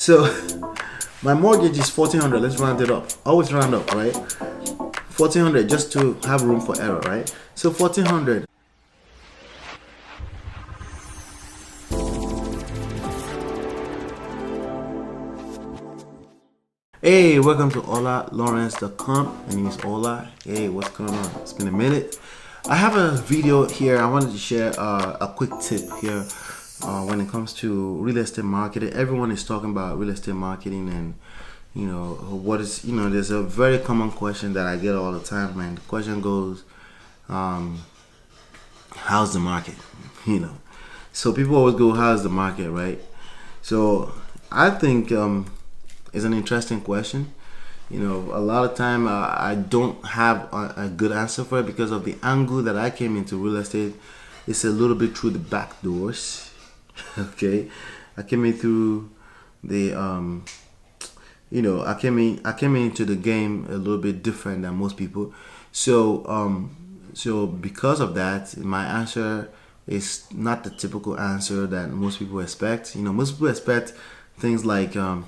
So my mortgage is 1400. Let's round it up. Always round up, right? 1400 just to have room for error, right? So 1400. Hey, welcome to OLALawrence.com. My name is Ola. Hey, what's going on? It's been a minute. I have a video here. I wanted to share a quick tip here when it comes to real estate marketing. Everyone is talking about real estate marketing, and what is, there's a very common question that I get all the time, man. The question goes, how's the market? So people always go, how's the market, right? So I think it's an interesting question. A lot of time I don't have a good answer for it because of the angle that I came into real estate. It's a little bit through the back doors. Okay, I came in through the I came into the game a little bit different than most people. So because of that, my answer is not the typical answer that most people expect. Most people expect things like they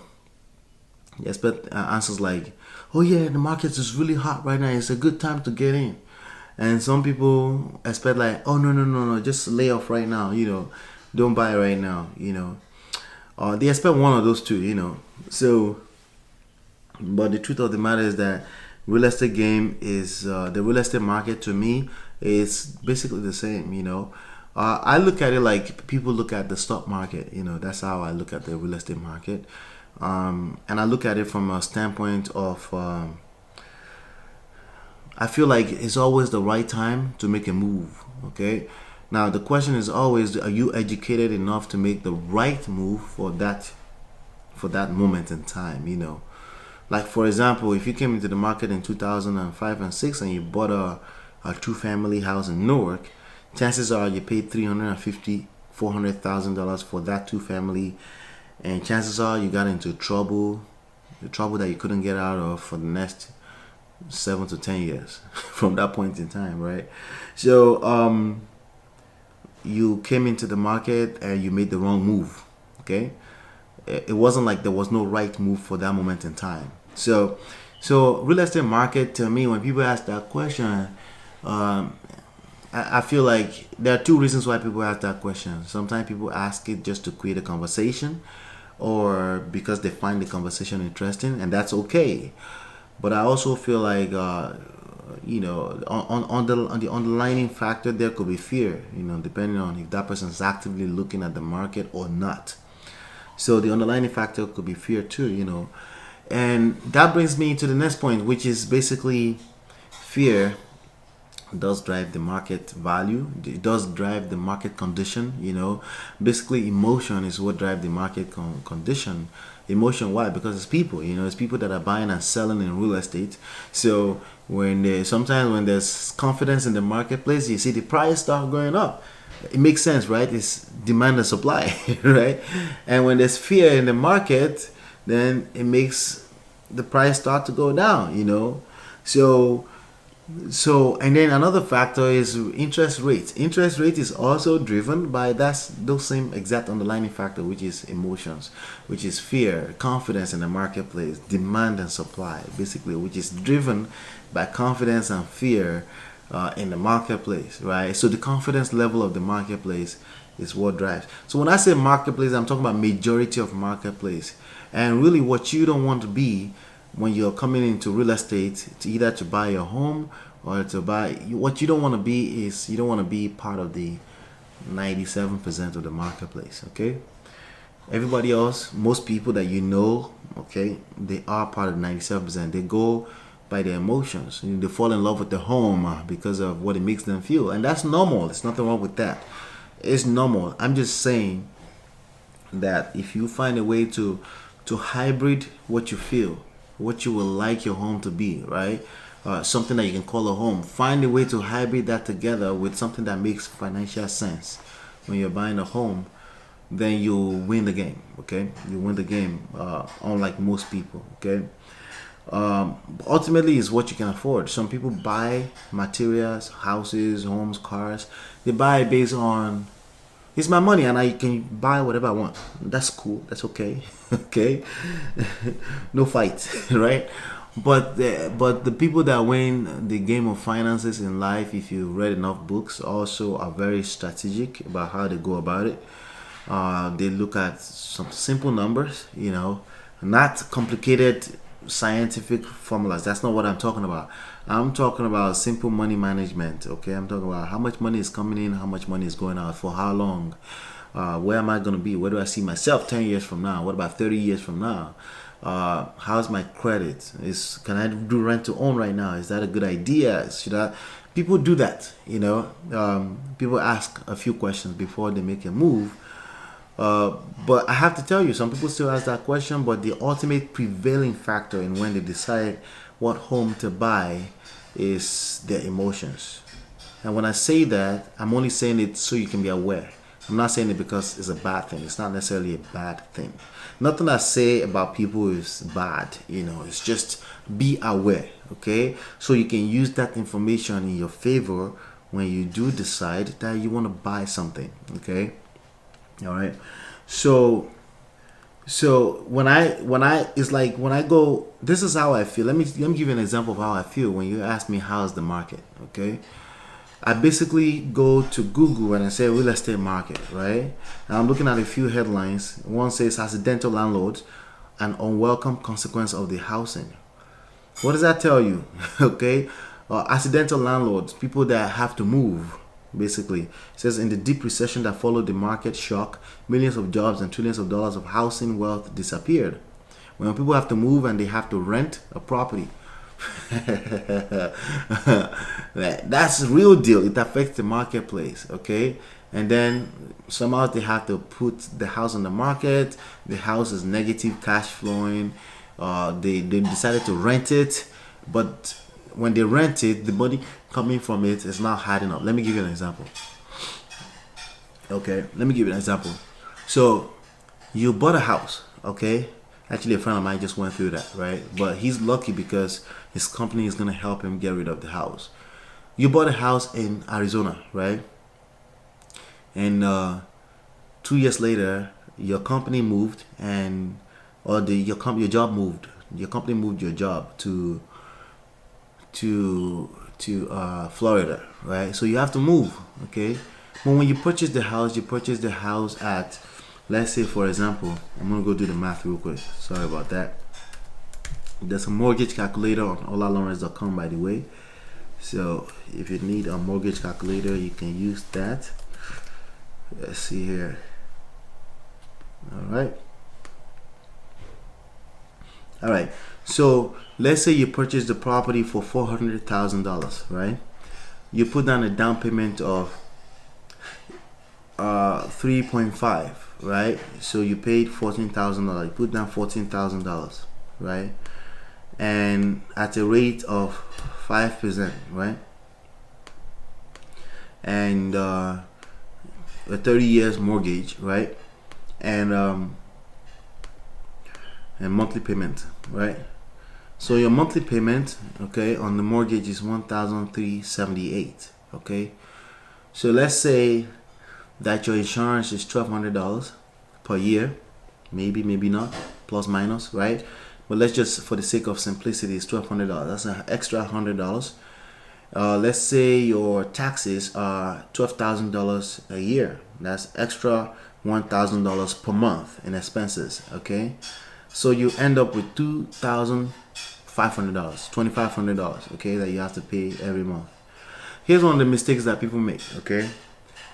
expect answers like, oh yeah, the market is really hot right now, it's a good time to get in. And some people expect like, oh no, just lay off right now, don't buy right now, they expect one of those two. So but the truth of the matter is that real estate game is the real estate market to me is basically the same. I look at it like people look at the stock market. That's how I look at the real estate market. And I look at it from a standpoint of I feel like it's always the right time to make a move. Okay, now the question is always, are you educated enough to make the right move for that moment in time? Like, for example, if you came into the market in 2005 and 6 and you bought a two-family house in Newark, chances are you paid $350,000, $400,000 for that two-family, and chances are you got into trouble, the trouble that you couldn't get out of for the next 7 to 10 years from that point in time, right? So you came into the market and you made the wrong move. Okay, it wasn't like there was no right move for that moment in time. So real estate market, to me, when people ask that question, I feel like there are two reasons why people ask that question. Sometimes people ask it just to create a conversation, or because they find the conversation interesting, and that's okay. But I also feel like on the underlying factor, there could be fear, depending on if that person is actively looking at the market or not. So the underlying factor could be fear too. And that brings me to the next point, which is basically fear does drive the market value. It does drive the market condition. Basically emotion is what drives the market condition. Emotion, why? Because it's people. It's people that are buying and selling in real estate. So sometimes when there's confidence in the marketplace, you see the price start going up. It makes sense, right? It's demand and supply. Right? And when there's fear in the market, then it makes the price start to go down. So and then another factor is interest rate. Interest rate is also driven by those same exact underlying factor, which is emotions, which is fear, confidence in the marketplace, demand and supply, basically, which is driven by confidence and fear in the marketplace, right? So the confidence level of the marketplace is what drives. So when I say marketplace, I'm talking about majority of marketplace, and really what you don't want to be when you're coming into real estate, to either to buy a home or to buy, what you don't want to be is, you don't want to be part of the 97% of the marketplace. Okay, everybody else, most people that okay, they are part of 97%. They go by their emotions. They fall in love with the home because of what it makes them feel, and that's normal. There's nothing wrong with that. It's normal. I'm just saying that if you find a way to hybrid what you feel, what you would like your home to be, right? Something that you can call a home. Find a way to hybrid that together with something that makes financial sense. When you're buying a home, then you win the game. Okay, you win the game. Unlike most people. Okay. Ultimately, is what you can afford. Some people buy materials, houses, homes, cars. They buy based on It's my money, and I can buy whatever I want. That's cool. That's okay. Okay, no fight, right? But the people that win the game of finances in life, if you read enough books, also are very strategic about how they go about it. They look at some simple numbers, not complicated scientific formulas. That's not what I'm talking about. I'm talking about simple money management. Okay, I'm talking about how much money is coming in, how much money is going out, for how long. Where am I going to be? Where do I see myself 10 years from now? What about 30 years from now? How's my credit? Can I do rent to own right now? Is that a good idea? Should I? People do that. People ask a few questions before they make a move. But I have to tell you, some people still ask that question, but the ultimate prevailing factor in when they decide what home to buy is their emotions. And when I say that, I'm only saying it so you can be aware. I'm not saying it because it's a bad thing. It's not necessarily a bad thing. Nothing I say about people is bad. It's just be aware, okay? So you can use that information in your favor when you do decide that you want to buy something, okay? All right. So when I it's like when I go, this is how I feel. Let me give you an example of how I feel when you ask me how's the market, okay? I basically go to Google and I say real estate market, right? And I'm looking at a few headlines. One says accidental landlords, an unwelcome consequence of the housing. What does that tell you? Okay, accidental landlords, people that have to move. Basically, it says in the deep recession that followed the market shock, millions of jobs and trillions of dollars of housing wealth disappeared. When people have to move and they have to rent a property, that's the real deal. It affects the marketplace, okay? And then somehow they have to put the house on the market. The house is negative cash flowing. They decided to rent it, but when they rent it, the money coming from it is not adding up. Let me give you an example. Okay, let me give you an example. So you bought a house, okay? Actually, a friend of mine just went through that, right? But he's lucky because his company is going to help him get rid of the house. You bought a house in Arizona, right? And 2 years later, your company moved, your job moved. Your company moved your job to Florida, right? So you have to move, okay? But when you purchase the house at, let's say, for example, I'm gonna go do the math real quick. Sorry about that. There's a mortgage calculator on OLALawrence.com, by the way. So if you need a mortgage calculator, you can use that. Let's see here. All right. So let's say you purchase the property for $400,000, right? You put down a down payment of 3.5, right? So you paid $14,000. You put down $14,000, right? And at a rate of 5%, right? And a 30 years mortgage, right? And monthly payment, right? So your monthly payment, okay, on the mortgage is $1,378, okay? So let's say that your insurance is $1,200 per year, maybe not, plus minus, right? But let's just, for the sake of simplicity, it's $1,200. That's an extra $100. Let's say your taxes are $12,000 a year. That's extra $1,000 per month in expenses, okay? So you end up with $2,500, $2,500, okay, that you have to pay every month. Here's one of the mistakes that people make, okay?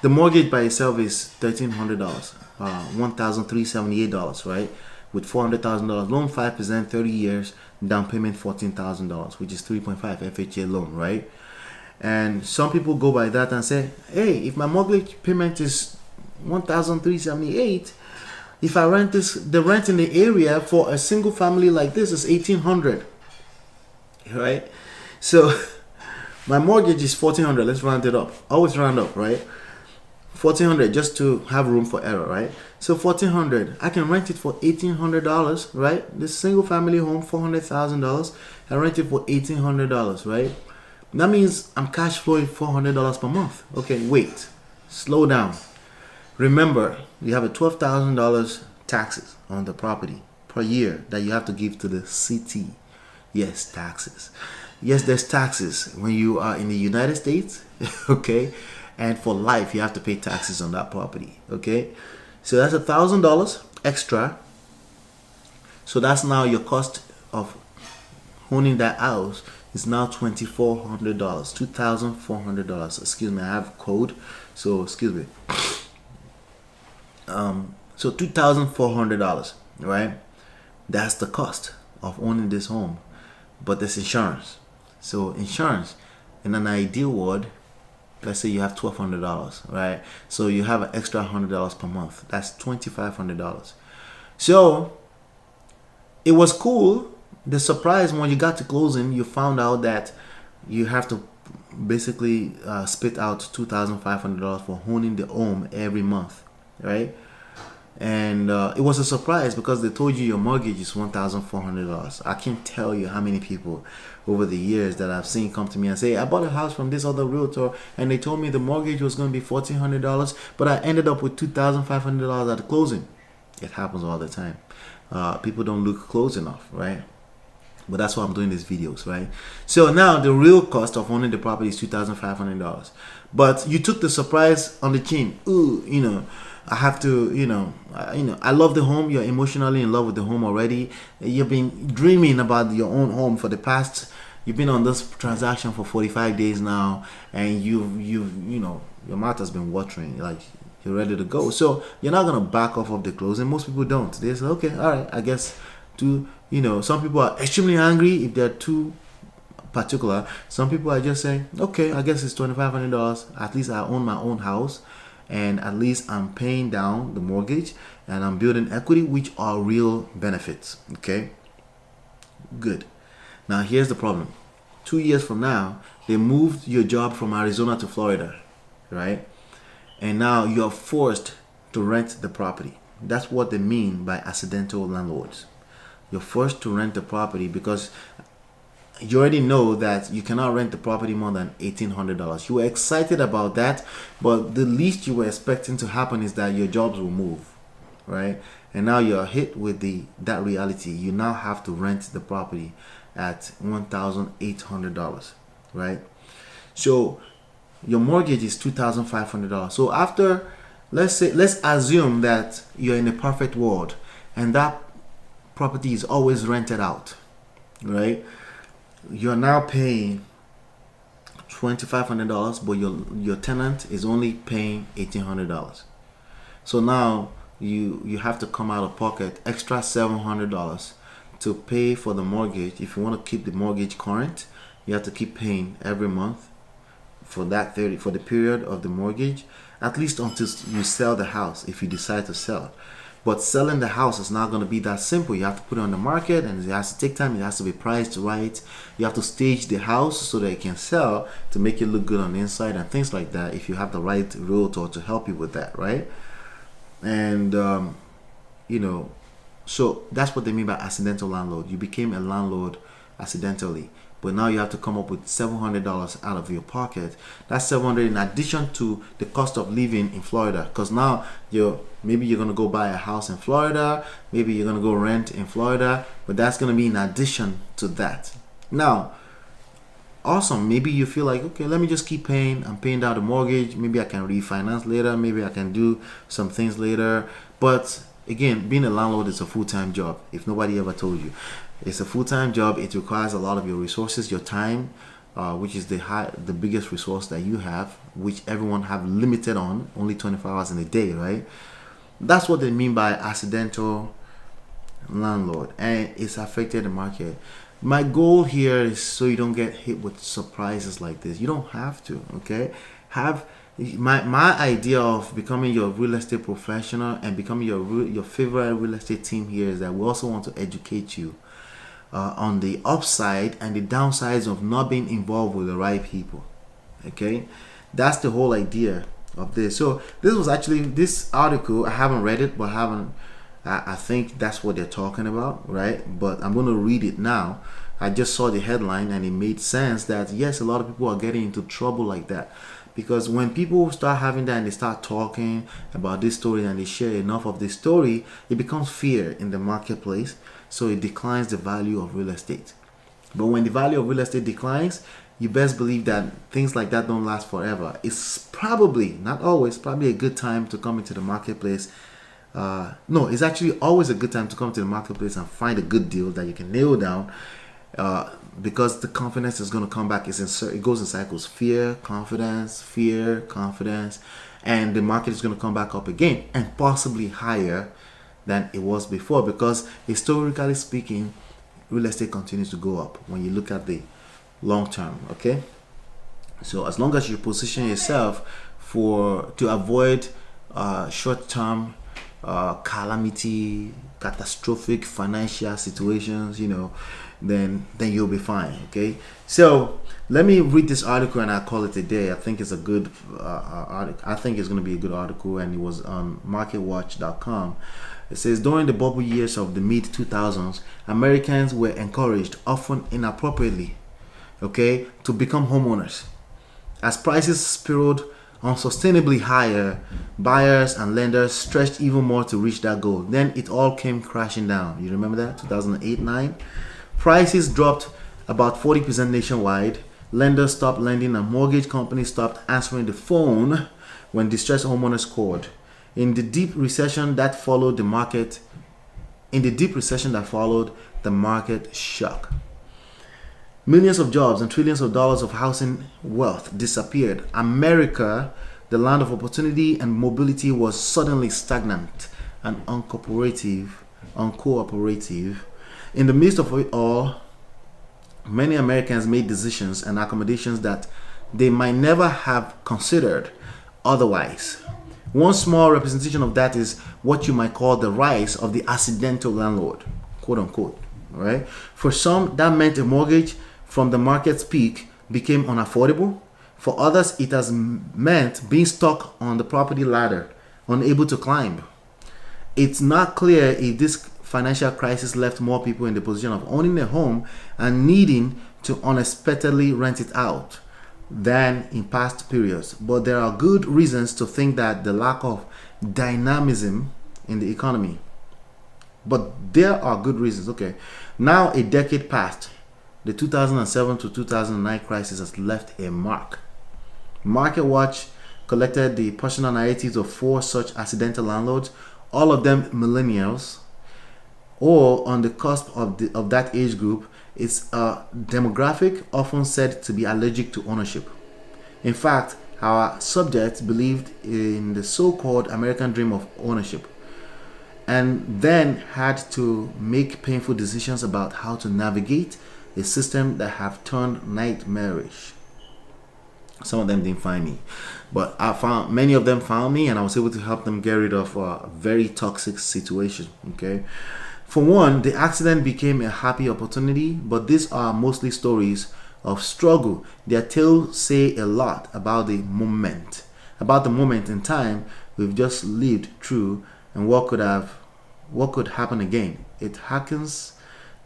The mortgage by itself is $1,300, $1,378, right? With $400,000 loan, 5%, 30 years, down payment $14,000, which is 3.5 FHA loan, right? And some people go by that and say, hey, if my mortgage payment is $1,378, if I rent the rent in the area for a single family like this is $1,800, right? So my mortgage is $1,400. Let's round it up. Always round up, right? $1,400 just to have room for error, right? So $1,400, I can rent it for $1,800, right? This single family home, $400,000, I rent it for $1,800, right? That means I'm cash flowing $400 per month. Okay, wait, slow down. Remember, you have a $12,000 taxes on the property per year that you have to give to the city. Yes, taxes. Yes, there's taxes when you are in the United States, okay? And for life, you have to pay taxes on that property, okay? So that's $1,000 extra. So that's now your cost of owning that house is now $2,400, $2,400. Excuse me, I have code, so excuse me. So $2,400, right? That's the cost of owning this home. But there's insurance. So insurance, in an ideal world, let's say you have $1,200, right? So you have an extra $100 per month. That's $2,500. So it was cool. The surprise when you got to closing, you found out that you have to basically spit out $2,500 for owning the home every month, right? And it was a surprise because they told you your mortgage is $1,400. I can't tell you how many people over the years that I've seen come to me and say, I bought a house from this other realtor and they told me the mortgage was going to be $1,400, but I ended up with $2,500 at the closing. It happens all the time. People don't look close enough, right? But that's why I'm doing these videos, right? So now the real cost of owning the property is $2,500. But you took the surprise on the chin. Ooh, I have to, I love the home. You're emotionally in love with the home already. You've been dreaming about your own home for the past. You've been on this transaction for 45 days now, and your mouth has been watering. Like you're ready to go. So you're not gonna back off of the closing. Most people don't. They say, okay, all right, I guess. Some people are extremely angry if they're too particular. Some people are just saying, okay, I guess it's $2,500. At least I own my own house. And at least I'm paying down the mortgage and I'm building equity, which are real benefits. Okay, good. Now here's the problem. 2 years from now, they moved your job from Arizona to Florida, right? And now you're forced to rent the property. That's what they mean by accidental landlords. You're forced to rent the property because you already know that you cannot rent the property more than $1,800. You were excited about that, but the least you were expecting to happen is that your jobs will move, right? And now you're hit with that reality. You now have to rent the property at $1,800, right? So your mortgage is $2,500. So after, let's assume that you're in a perfect world and that property is always rented out, right? You're now paying $2,500, but your tenant is only paying $1,800. So now you have to come out of pocket extra $700 to pay for the mortgage. If you want to keep the mortgage current, you have to keep paying every month for the period of the mortgage, at least until you sell the house, if you decide to sell. But selling the house is not going to be that simple. You have to put it on the market and it has to take time. It has to be priced right. You have to stage the house so that it can sell to make it look good on the inside and things like that, if you have the right realtor to help you with that, right? And so that's what they mean by accidental landlord. You became a landlord accidentally, but now you have to come up with $700 out of your pocket. That's $700 in addition to the cost of living in Florida, because now maybe you're gonna go buy a house in Florida, maybe you're gonna go rent in Florida, but that's gonna be in addition to that. Now, awesome. Maybe you feel like, okay, let me just keep paying. I'm paying down the mortgage. Maybe I can refinance later. Maybe I can do some things later. But again, being a landlord is a full-time job. If nobody ever told you, it's a full-time job. It requires a lot of your resources, your time, which is the biggest resource that you have, which everyone have limited on, only 24 hours in a day, right? That's what they mean by accidental landlord, and it's affected the market. My goal here is so you don't get hit with surprises like this. You don't have to, okay? My idea of becoming your real estate professional and becoming your favorite real estate team here is that we also want to educate you on the upside and the downsides of not being involved with the right people. Okay, that's the whole idea of this. So this article, I haven't read it, but I think that's what they're talking about, right? But I'm going to read it now. I just saw the headline and it made sense that yes, a lot of people are getting into trouble like that. Because when people start having that and they start talking about this story and they share enough of this story, it becomes fear in the marketplace. So it declines the value of real estate. But when the value of real estate declines, you best believe that things like that don't last forever. It's probably, not always, probably a good time to come into the marketplace. No, it's actually always a good time to come to the marketplace and find a good deal that you can nail down, because the confidence is going to come back. It goes in cycles: fear, confidence, and the market is going to come back up again and possibly higher than it was before, because historically speaking, real estate continues to go up when you look at the long term. Okay, so as long as you position yourself to avoid short term calamity, catastrophic financial situations, then you'll be fine. Okay, so let me read this article and I'll call it a day. I think it's a good article. I think it's going to be a good article, and it was on marketwatch.com. It says, during the bubble years of the mid 2000s, Americans were encouraged, often inappropriately, to become homeowners. As prices spiraled unsustainably higher, buyers and lenders stretched even more to reach that goal. Then it all came crashing down. You remember that? 2008-9? Prices dropped about 40% nationwide. Lenders stopped lending and mortgage companies stopped answering the phone when distressed homeowners called. In the deep recession that followed, the market shook. Millions of jobs and trillions of dollars of housing wealth disappeared. America, the land of opportunity and mobility, was suddenly stagnant and uncooperative. In the midst of it all, many Americans made decisions and accommodations that they might never have considered otherwise. One small representation of that is what you might call the rise of the accidental landlord, quote unquote. All right? For some, that meant a mortgage from the market's peak became unaffordable. For others, it has meant being stuck on the property ladder, unable to climb. It's not clear if this financial crisis left more people in the position of owning a home and needing to unexpectedly rent it out than in past periods. But there are good reasons to think that the lack of dynamism in the economy. Now a decade passed. The 2007 to 2009 crisis has left a mark. MarketWatch collected the personal narratives of 4 such accidental landlords, all of them millennials, or on the cusp of that age group. It's a demographic often said to be allergic to ownership. In fact, our subjects believed in the so-called American dream of ownership, and then had to make painful decisions about how to navigate a system that have turned nightmarish. Some of them didn't find me, but many of them found me, and I was able to help them get rid of a very toxic situation. Okay. For one, the accident became a happy opportunity, but these are mostly stories of struggle. Their tales say a lot about the moment in time we've just lived through, and what could happen again. It harkens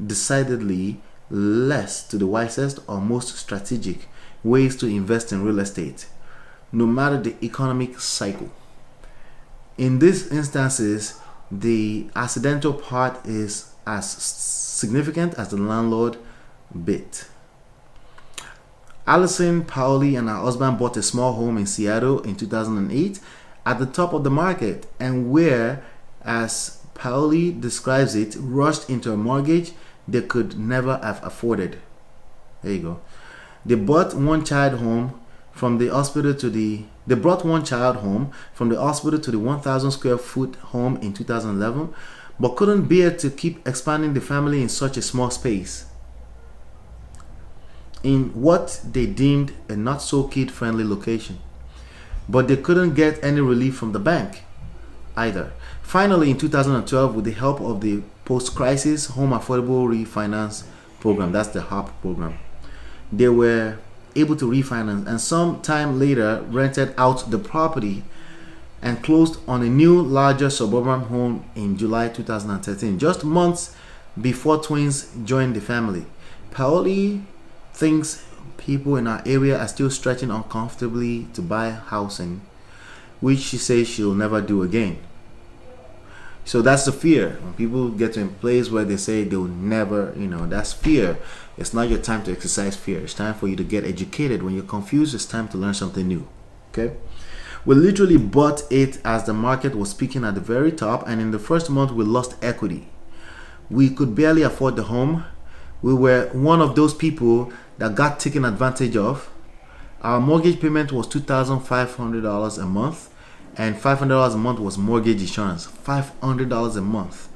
decidedly less to the wisest or most strategic ways to invest in real estate, no matter the economic cycle. In these instances, the accidental part is as significant as the landlord bit. Allison Paoli and her husband bought a small home in Seattle in 2008 at the top of the market, and where, as Paoli describes it, rushed into a mortgage they could never have afforded. There you go. They brought one child home from the hospital to the 1,000 square foot home in 2011, but couldn't bear to keep expanding the family in such a small space, in what they deemed a not so kid friendly location. But they couldn't get any relief from the bank either. Finally, in 2012, with the help of the post-crisis Home Affordable Refinance Program, that's the HARP program, they were able to refinance, and some time later rented out the property and closed on a new, larger suburban home in July 2013, just months before twins joined the family. Paoli thinks people in our area are still stretching uncomfortably to buy housing, which she says she'll never do again. So that's the fear. When people get to a place where they say they'll never, that's fear. It's not your time to exercise fear. It's time for you to get educated. When you're confused, it's time to learn something new. Okay? We literally bought it as the market was peaking at the very top, and in the first month we lost equity. We could barely afford the home. We were one of those people that got taken advantage of. Our mortgage payment was $2,500 a month, and $500 a month was mortgage insurance. $500 a month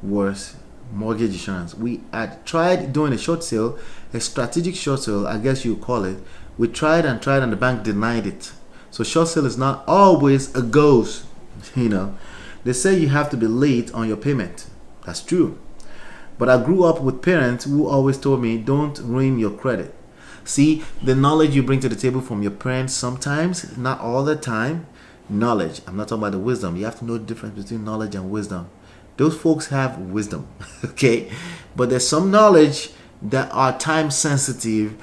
was mortgage insurance. We had tried doing a short sale, a strategic short sale, I guess you call it. We tried, and the bank denied it. So short sale is not always a ghost. They say you have to be late on your payment. That's true. But I grew up with parents who always told me, don't ruin your credit. See, the knowledge you bring to the table from your parents sometimes, not all the time. Knowledge. I'm not talking about the wisdom. You have to know the difference between knowledge and wisdom. Those folks have wisdom, okay? But there's some knowledge that are time sensitive.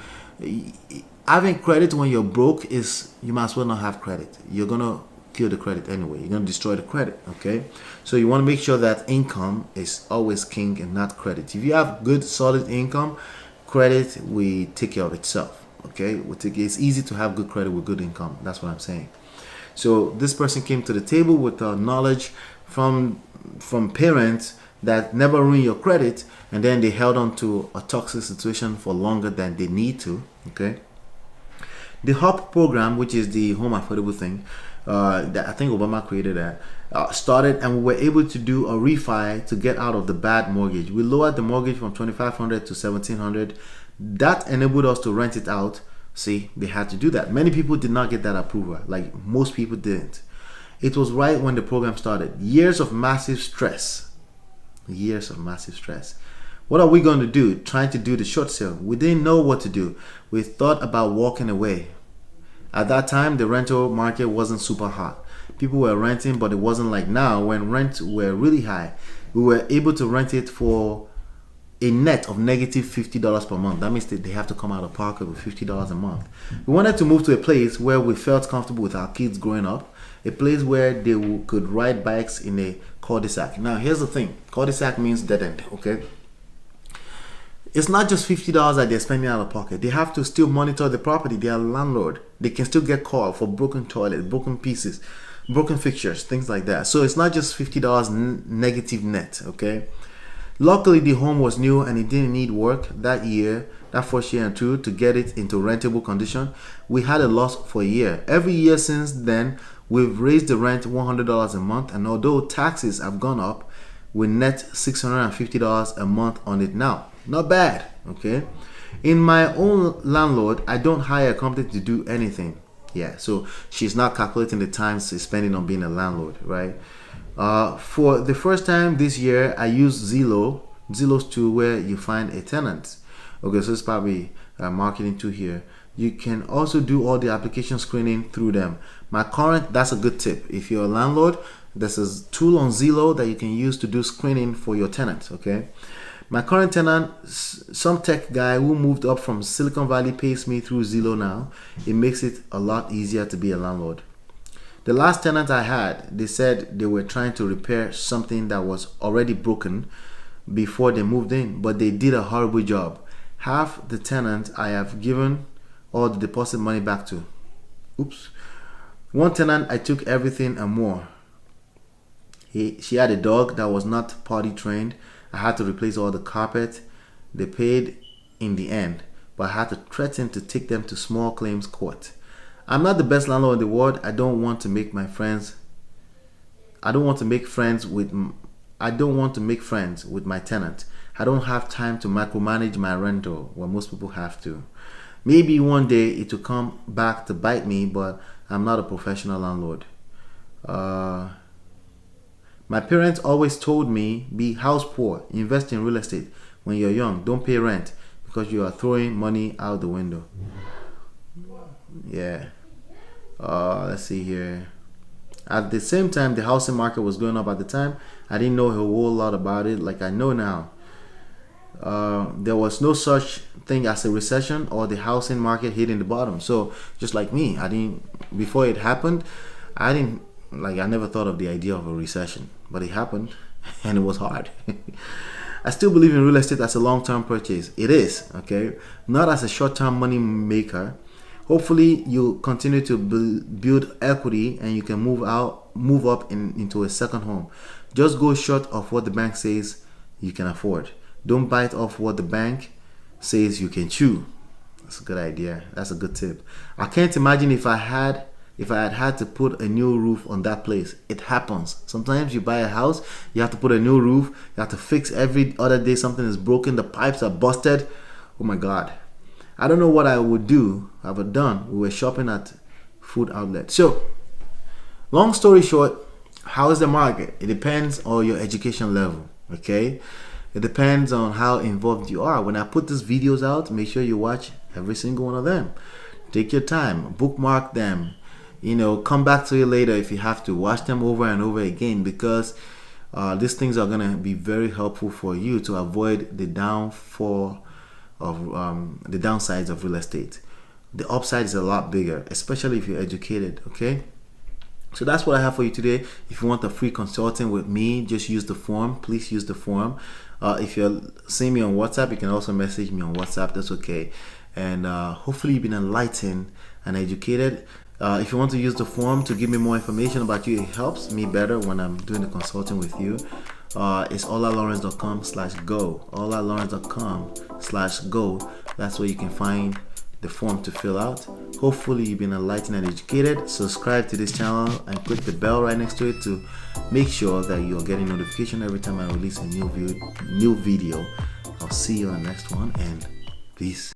Having credit when you're broke is, you might as well not have credit. You're going to kill the credit anyway. You're going to destroy the credit, okay? So you want to make sure that income is always king and not credit. If you have good, solid income, credit will take care of itself, okay? It's easy to have good credit with good income. That's what I'm saying. So this person came to the table with knowledge from parents that never ruin your credit, and then they held on to a toxic situation for longer than they need to, okay? The HOP program, which is the home affordable thing, that I think Obama created that, started, and we were able to do a refi to get out of the bad mortgage. We lowered the mortgage from $2,500 to $1,700. That enabled us to rent it out. See, they had to do that. Many people did not get that approval. Like most people didn't. It was right when the program started. Years of massive stress. Years of massive stress. What are we going to do? Trying to do the short sale. We didn't know what to do. We thought about walking away. At that time, the rental market wasn't super hot. People were renting, but it wasn't like now when rents were really high. We were able to rent it for a net of negative $50 per month. That means that they have to come out of pocket with $50 a month. We wanted to move to a place where we felt comfortable with our kids growing up, a place where they could ride bikes in a cul-de-sac. Now, here's the thing. Cul-de-sac means dead end, okay? It's not just $50 that they're spending out of pocket. They have to still monitor the property. They are a landlord. They can still get called for broken toilets, broken pieces, broken fixtures, things like that. So it's not just $50 negative net, okay? Luckily, the home was new and it didn't need work that year, that first year and two, to get it into rentable condition. We had a loss for a year. Every year since then, we've raised the rent $100 a month, and although taxes have gone up, we net $650 a month on it now. Not bad, okay? In my own landlord, I don't hire a company to do anything. Yeah, so she's not calculating the time she's spending on being a landlord, right? For the first time this year, I used Zillow's tool where you find a tenant. Okay, so it's probably a marketing tool here. You can also do all the application screening through them. That's a good tip. If you're a landlord, there's a tool on Zillow that you can use to do screening for your tenants, okay? My current tenant, some tech guy who moved up from Silicon Valley, pays me through Zillow now. It makes it a lot easier to be a landlord. The last tenant I had, they said they were trying to repair something that was already broken before they moved in, but they did a horrible job. Half the tenant I have given all the deposit money back to. Oops. One tenant, I took everything and more. She had a dog that was not potty trained. I had to replace all the carpet. They paid in the end, but I had to threaten to take them to small claims court. I'm not the best landlord in the world. I don't want to make friends with my tenant. I don't have time to micromanage my rental, well, most people have to. Maybe one day it will come back to bite me, but I'm not a professional landlord. My parents always told me, be house poor, invest in real estate. When you're young, don't pay rent because you are throwing money out the window. Yeah. Let's see here. At the same time, the housing market was going up at the time. I didn't know a whole lot about it like I know now. There was no such thing as a recession or the housing market hitting the bottom. So just like me, before it happened, I never thought of the idea of a recession, but it happened and it was hard. I still believe in real estate as a long-term purchase. It is, okay? Not as a short-term money maker. Hopefully you continue to build equity and you can move up into a second home. Just go short of what the bank says you can afford. Don't bite off what the bank says you can chew. That's a good idea. That's a good tip. I can't imagine if I had had to put a new roof on that place. It happens. Sometimes you buy a house, you have to put a new roof, you have to fix every other day something is broken, the pipes are busted. Oh my God. I don't know what I would do, have done. We were shopping at food outlet. So, long story short, how is the market? It depends on your education level, okay? It depends on how involved you are. When I put these videos out, make sure you watch every single one of them. Take your time, bookmark them. Come back to it later if you have to. Watch them over and over again, because these things are going to be very helpful for you to avoid the downsides of real estate. The upside is a lot bigger, especially if you're educated, okay? So that's what I have for you today. If you want a free consulting with me, just use the form. Please use the form. If you're seeing me on WhatsApp, you can also message me on WhatsApp. That's okay. And hopefully you've been enlightened and educated. If you want to use the form to give me more information about you, it helps me better when I'm doing the consulting with you. It's OLALawrence.com/go. OLALawrence.com/go. That's where you can find the form to fill out. Hopefully you've been enlightened and educated. Subscribe to this channel and click the bell right next to it to make sure that you're getting notification every time I release a new video. I'll see you on the next one, and peace.